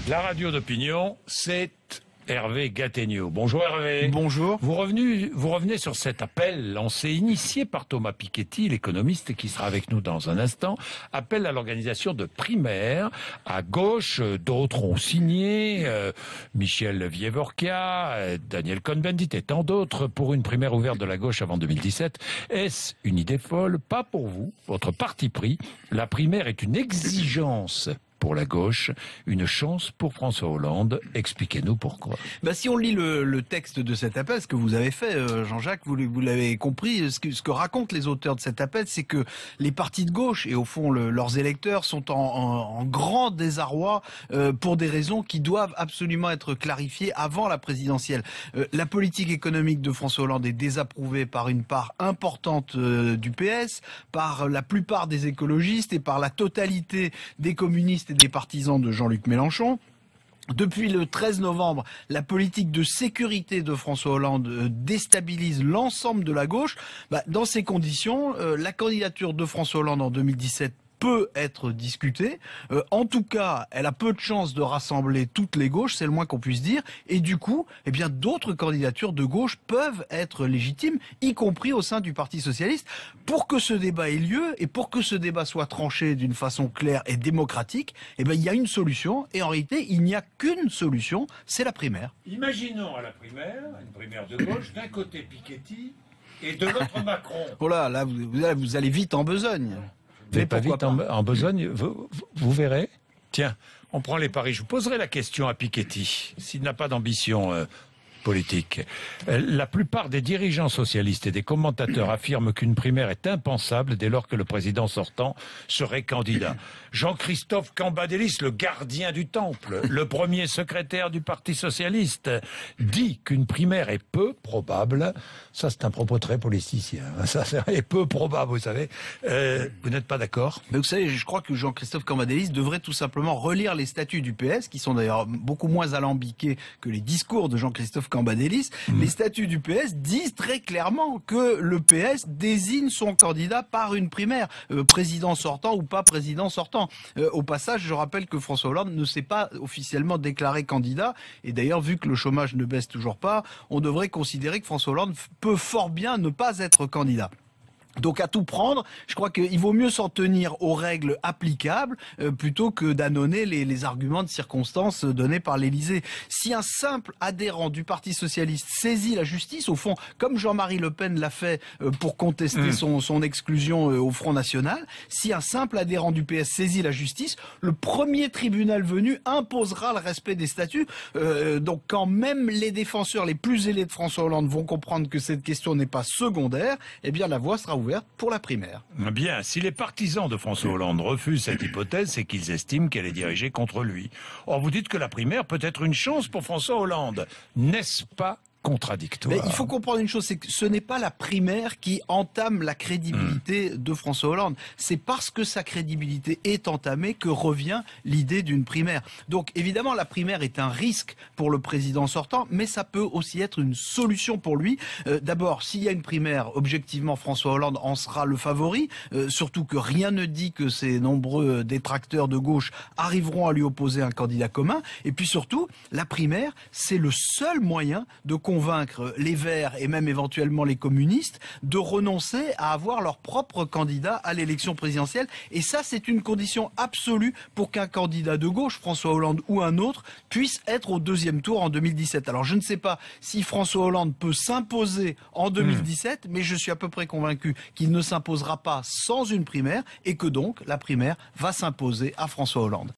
La radio d'opinion, c'est Hervé Gattegno. Bonjour Hervé. Bonjour. Vous revenez sur cet appel lancé, initié par Thomas Piketty, l'économiste qui sera avec nous dans un instant. Appel à l'organisation de primaires à gauche. D'autres ont signé, Michel Vievorka, Daniel Cohn-Bendit et tant d'autres pour une primaire ouverte de la gauche avant 2017. Est-ce une idée folle? Pas pour vous. Votre parti pris. La primaire est une exigence pour la gauche, une chance pour François Hollande. Expliquez-nous pourquoi. Si on lit le texte de cet appel, ce que vous avez fait, Jean-Jacques, vous l'avez compris, ce que racontent les auteurs de cet appel, c'est que les partis de gauche, et au fond leurs électeurs, sont en grand désarroi pour des raisons qui doivent absolument être clarifiées avant la présidentielle. La politique économique de François Hollande est désapprouvée par une part importante du PS, par la plupart des écologistes et par la totalité des communistes et des partisans de Jean-Luc Mélenchon. Depuis le 13 novembre, la politique de sécurité de François Hollande déstabilise l'ensemble de la gauche. Dans ces conditions, la candidature de François Hollande en 2017 peut être discutée. En tout cas, elle a peu de chances de rassembler toutes les gauches, c'est le moins qu'on puisse dire. Et du coup, d'autres candidatures de gauche peuvent être légitimes, y compris au sein du Parti socialiste. Pour que ce débat ait lieu et pour que ce débat soit tranché d'une façon claire et démocratique, il y a une solution. Et en réalité, il n'y a qu'une solution, c'est la primaire. Imaginons à la primaire, une primaire de gauche, d'un côté Piketty et de l'autre Macron. Oh là, vous allez vite en besogne. Mais pas vite en besogne, vous verrez. Tiens, on prend les paris. Je vous poserai la question à Piketty, s'il n'a pas d'ambition politique. La plupart des dirigeants socialistes et des commentateurs affirment qu'une primaire est impensable dès lors que le président sortant serait candidat. Jean-Christophe Cambadélis, le gardien du temple, le premier secrétaire du Parti socialiste, dit qu'une primaire est peu probable. Ça, c'est un propos très politicien. Ça, c'est peu probable, vous savez. Vous n'êtes pas d'accord? Mais vous savez, je crois que Jean-Christophe Cambadélis devrait tout simplement relire les statuts du PS, qui sont d'ailleurs beaucoup moins alambiqués que les discours de Jean-Christophe Cambadélis. Les statuts du PS disent très clairement que le PS désigne son candidat par une primaire, président sortant ou pas président sortant. Au passage, je rappelle que François Hollande ne s'est pas officiellement déclaré candidat, et d'ailleurs, vu que le chômage ne baisse toujours pas, on devrait considérer que François Hollande peut fort bien ne pas être candidat. Donc à tout prendre, je crois qu'il vaut mieux s'en tenir aux règles applicables plutôt que d'annoncer les arguments de circonstance donnés par l'Élysée. Si un simple adhérent du Parti socialiste saisit la justice, au fond, comme Jean-Marie Le Pen l'a fait pour contester son exclusion au Front National, si un simple adhérent du PS saisit la justice, le premier tribunal venu imposera le respect des statuts. Donc quand même les défenseurs les plus zélés de François Hollande vont comprendre que cette question n'est pas secondaire, la voie sera ouverte pour la primaire. Bien, si les partisans de François Hollande refusent cette hypothèse, c'est qu'ils estiment qu'elle est dirigée contre lui. Or, vous dites que la primaire peut être une chance pour François Hollande. N'est-ce pas contradictoire? Mais il faut comprendre une chose, c'est que ce n'est pas la primaire qui entame la crédibilité de François Hollande. C'est parce que sa crédibilité est entamée que revient l'idée d'une primaire. Donc évidemment, la primaire est un risque pour le président sortant, mais ça peut aussi être une solution pour lui. D'abord, s'il y a une primaire, objectivement, François Hollande en sera le favori, surtout que rien ne dit que ces nombreux détracteurs de gauche arriveront à lui opposer un candidat commun. Et puis surtout, la primaire, c'est le seul moyen de convaincre les Verts et même éventuellement les communistes de renoncer à avoir leur propre candidat à l'élection présidentielle. Et ça, c'est une condition absolue pour qu'un candidat de gauche, François Hollande ou un autre, puisse être au deuxième tour en 2017. Alors je ne sais pas si François Hollande peut s'imposer en 2017, mais je suis à peu près convaincu qu'il ne s'imposera pas sans une primaire et que donc la primaire va s'imposer à François Hollande.